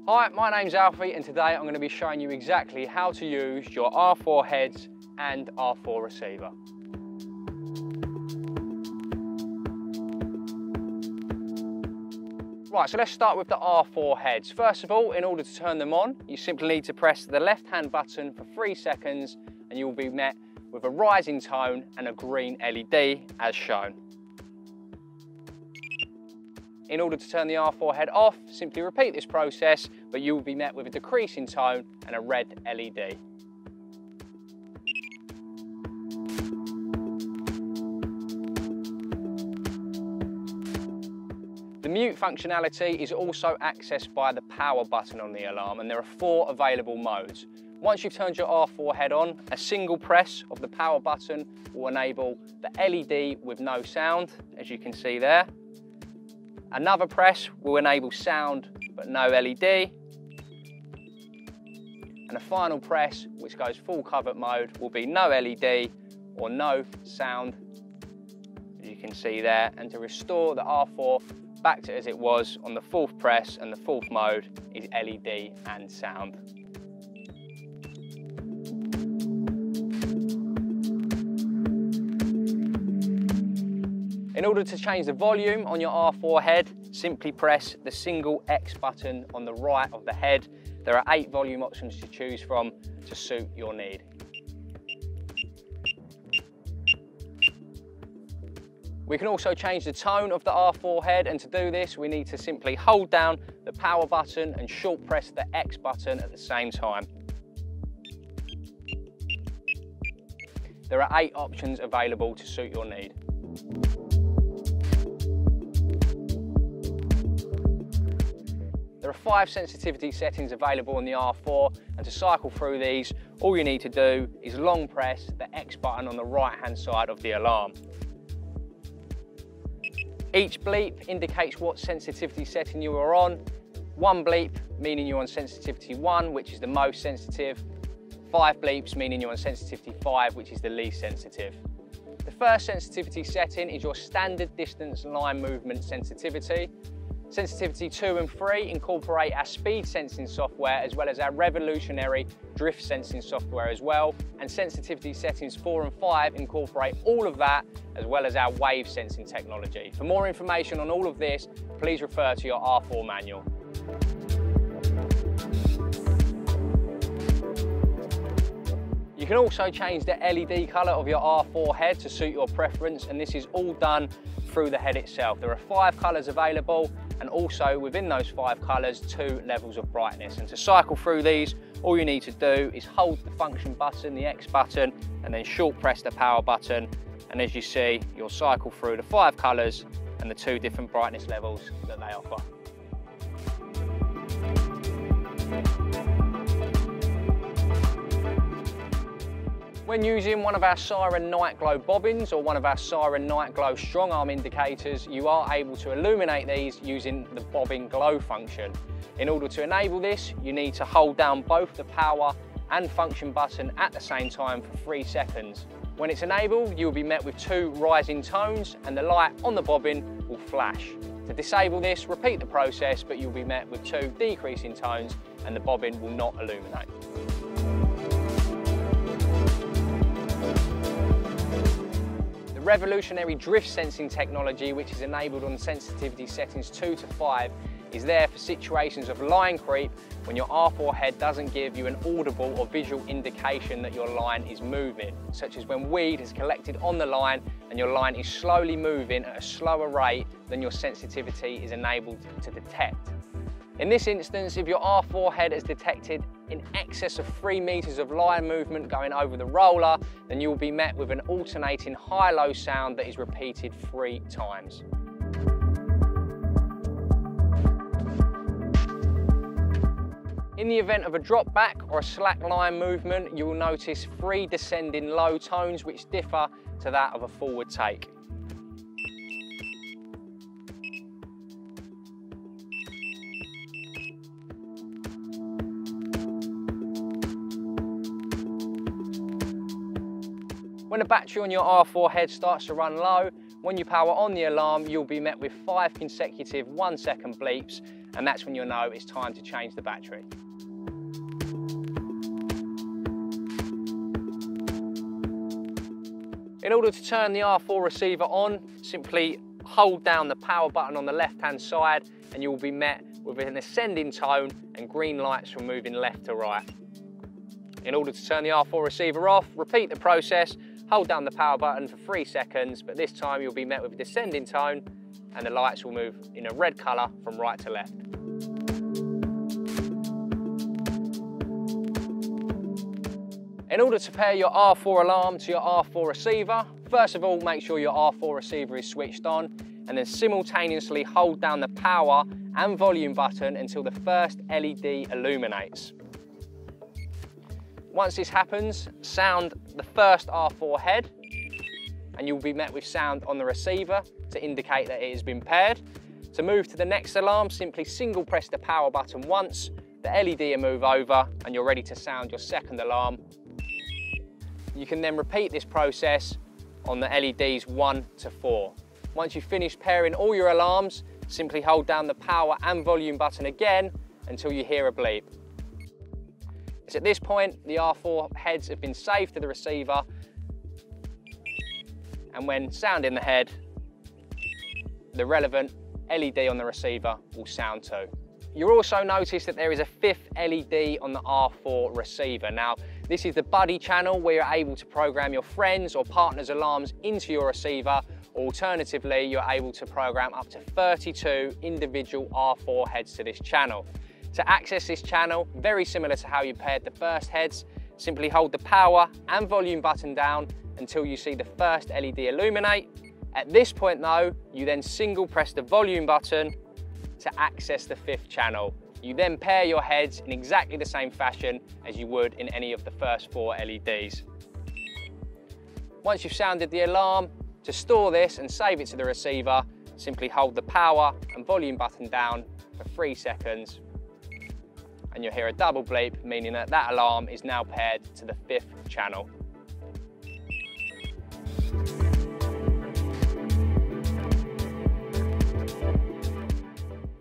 Hi, my name's Alfie and today I'm going to be showing you exactly how to use your R4 heads and R4 receiver. Right, so let's start with the R4 heads. First of all, in order to turn them on, you simply need to press the left-hand button for 3 seconds and you will be met with a rising tone and a green LED as shown. In order to turn the R4 head off, simply repeat this process, but you will be met with a decrease in tone and a red LED. The mute functionality is also accessed by the power button on the alarm, and there are 4 available modes. Once you've turned your R4 head on, a single press of the power button will enable the LED with no sound, as you can see there. Another press will enable sound but no LED. And a final press, which goes full covert mode, will be no LED or no sound, as you can see there. And to restore the R4 back to as it was on the 4th press and the 4th mode is LED and sound. In order to change the volume on your R4 head, simply press the single X button on the right of the head. There are 8 volume options to choose from to suit your need. We can also change the tone of the R4 head, and to do this we need to simply hold down the power button and short press the X button at the same time. There are 8 options available to suit your need. There are 5 sensitivity settings available on the R4, and to cycle through these, all you need to do is long press the X button on the right hand side of the alarm. Each bleep indicates what sensitivity setting you are on. 1 bleep meaning you're on sensitivity 1, which is the most sensitive. 5 bleeps meaning you're on sensitivity 5, which is the least sensitive. The first sensitivity setting is your standard distance line movement sensitivity. Sensitivity 2 and 3 incorporate our speed sensing software as well as our revolutionary drift sensing software as well. And sensitivity settings 4 and 5 incorporate all of that as well as our wave sensing technology. For more information on all of this, please refer to your R4 manual. You can also change the LED colour of your R4 head to suit your preference, and this is all done through the head itself. There are 5 colours available, and also within those 5 colours, 2 levels of brightness. And to cycle through these, all you need to do is hold the function button, the X button, and then short press the power button. And as you see, you'll cycle through the 5 colours and the 2 different brightness levels that they offer. When using one of our SIREN Night Glow bobbins or one of our SIREN Night Glow strong arm indicators, you are able to illuminate these using the bobbin glow function. In order to enable this, you need to hold down both the power and function button at the same time for 3 seconds. When it's enabled, you will be met with 2 rising tones and the light on the bobbin will flash. To disable this, repeat the process, but you'll be met with 2 decreasing tones and the bobbin will not illuminate. The revolutionary drift sensing technology, which is enabled on sensitivity settings 2 to 5, is there for situations of line creep when your R4 head doesn't give you an audible or visual indication that your line is moving, such as when weed has collected on the line and your line is slowly moving at a slower rate than your sensitivity is enabled to detect. In this instance, if your R4 head has detected in excess of 3 meters of line movement going over the roller, then you will be met with an alternating high-low sound that is repeated 3 times. In the event of a drop back or a slack line movement, you will notice 3 descending low tones which differ to that of a forward take. When the battery on your R4 head starts to run low, When you power on the alarm, you'll be met with 5 consecutive 1-second bleeps, and that's when you'll know it's time to change the battery. In order to turn the R4 receiver on, simply hold down the power button on the left-hand side and you will be met with an ascending tone and green lights from moving left to right. In order to turn the R4 receiver off, repeat the process, hold down the power button for 3 seconds, but this time you'll be met with a descending tone and the lights will move in a red colour from right to left. In order to pair your R4 alarm to your R4 receiver, first of all make sure your R4 receiver is switched on and then simultaneously hold down the power and volume button until the first LED illuminates. Once this happens, sound the first R4 head and you'll be met with sound on the receiver to indicate that it has been paired. To move to the next alarm, simply single press the power button once, the LED will move over and you're ready to sound your second alarm. You can then repeat this process on the LEDs 1 to 4. Once you've finished pairing all your alarms, simply hold down the power and volume button again until you hear a bleep. It's at this point the R4 heads have been saved to the receiver, and when sounding the head, the relevant LED on the receiver will sound too. You'll also notice that there is a 5th LED on the R4 receiver. Now, this is the buddy channel where you're able to program your friends or partners' alarms into your receiver. Alternatively, you're able to program up to 32 individual R4 heads to this channel. To access this channel, very similar to how you paired the first heads, simply hold the power and volume button down until you see the first LED illuminate. At this point though, you then single press the volume button to access the 5th channel. You then pair your heads in exactly the same fashion as you would in any of the first 4 LEDs. Once you've sounded the alarm, to store this and save it to the receiver, simply hold the power and volume button down for 3 seconds and you'll hear a double bleep, meaning that that alarm is now paired to the 5th channel.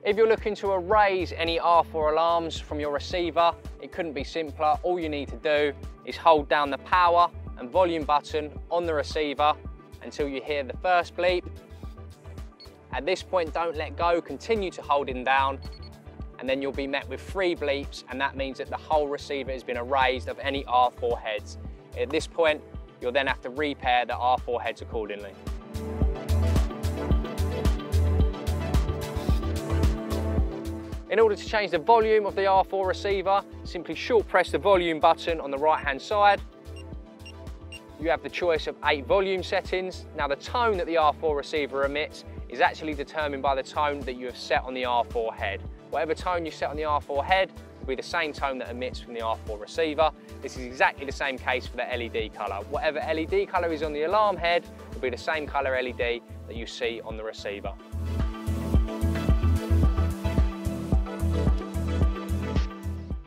If you're looking to erase any R4 alarms from your receiver, it couldn't be simpler. All you need to do is hold down the power and volume button on the receiver until you hear the first bleep. At this point, don't let go, continue to hold it down, and then you'll be met with 3 bleeps, and that means that the whole receiver has been erased of any R4 heads. At this point, you'll then have to repair the R4 heads accordingly. In order to change the volume of the R4 receiver, simply short press the volume button on the right hand side. You have the choice of 8 volume settings. Now the tone that the R4 receiver emits is actually determined by the tone that you have set on the R4 head. Whatever tone you set on the R4 head will be the same tone that emits from the R4 receiver. This is exactly the same case for the LED colour. Whatever LED colour is on the alarm head will be the same colour LED that you see on the receiver.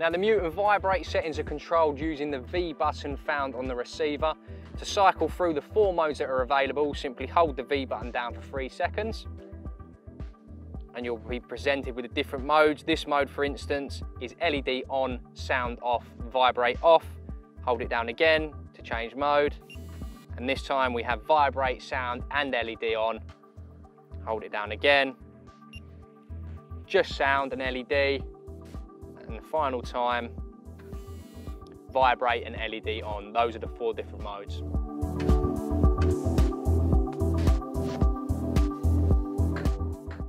Now the mute and vibrate settings are controlled using the V button found on the receiver. To cycle through the 4 modes that are available, simply hold the V button down for 3 seconds and you'll be presented with the different modes. This mode, for instance, is LED on, sound off, vibrate off. Hold it down again to change mode. And this time we have vibrate, sound and LED on. Hold it down again. Just sound and LED. And the final time, vibrate and LED on. Those are the 4 different modes.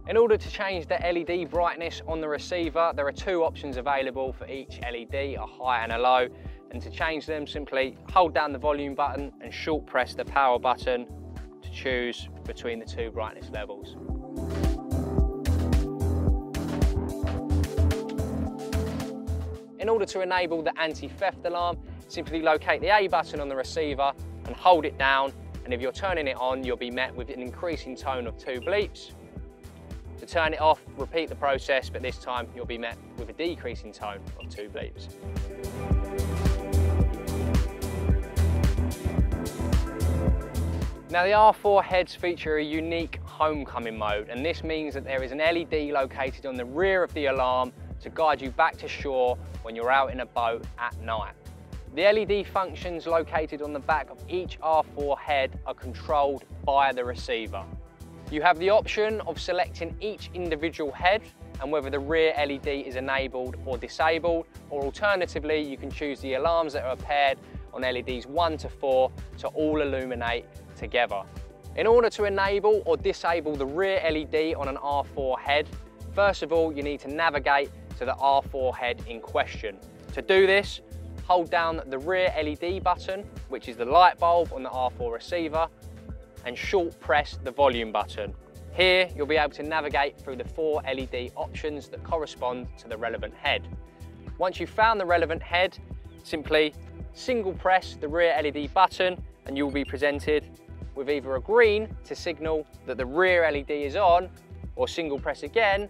In order to change the LED brightness on the receiver, there are 2 options available for each LED, a high and a low. And to change them, simply hold down the volume button and short press the power button to choose between the 2 brightness levels. In order to enable the anti-theft alarm, simply locate the A button on the receiver and hold it down, and if you're turning it on, you'll be met with an increasing tone of 2 bleeps. To turn it off, repeat the process, but this time you'll be met with a decreasing tone of 2 bleeps. Now the R4 heads feature a unique homecoming mode, and this means that there is an LED located on the rear of the alarm to guide you back to shore when you're out in a boat at night. The LED functions located on the back of each R4 head are controlled by the receiver. You have the option of selecting each individual head and whether the rear LED is enabled or disabled, or alternatively you can choose the alarms that are paired on LEDs 1 to 4 to all illuminate together. In order to enable or disable the rear LED on an R4 head, first of all you need to navigate to the R4 head in question. To do this, hold down the rear LED button, which is the light bulb on the R4 receiver, and short press the volume button. Here you'll be able to navigate through the 4 LED options that correspond to the relevant head. Once you've found the relevant head, simply single press the rear LED button and you'll be presented with either a green to signal that the rear LED is on, or single press again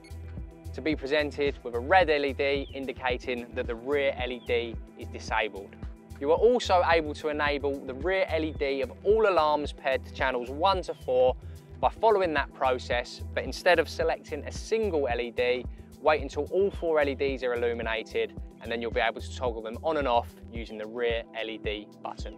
to be presented with a red LED indicating that the rear LED is disabled. You are also able to enable the rear LED of all alarms paired to channels 1 to 4 by following that process, but instead of selecting a single LED, wait until all 4 LEDs are illuminated and then you'll be able to toggle them on and off using the rear LED button.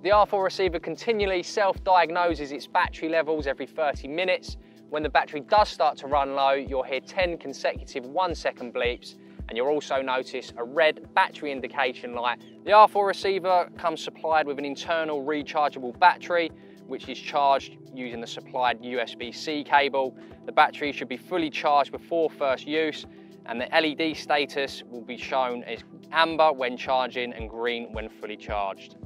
The R4 receiver continually self-diagnoses its battery levels every 30 minutes. When the battery does start to run low, you'll hear 10 consecutive 1-second bleeps, and you'll also notice a red battery indication light. The R4 receiver comes supplied with an internal rechargeable battery, which is charged using the supplied USB-C cable. The battery should be fully charged before first use, and the LED status will be shown as amber when charging and green when fully charged.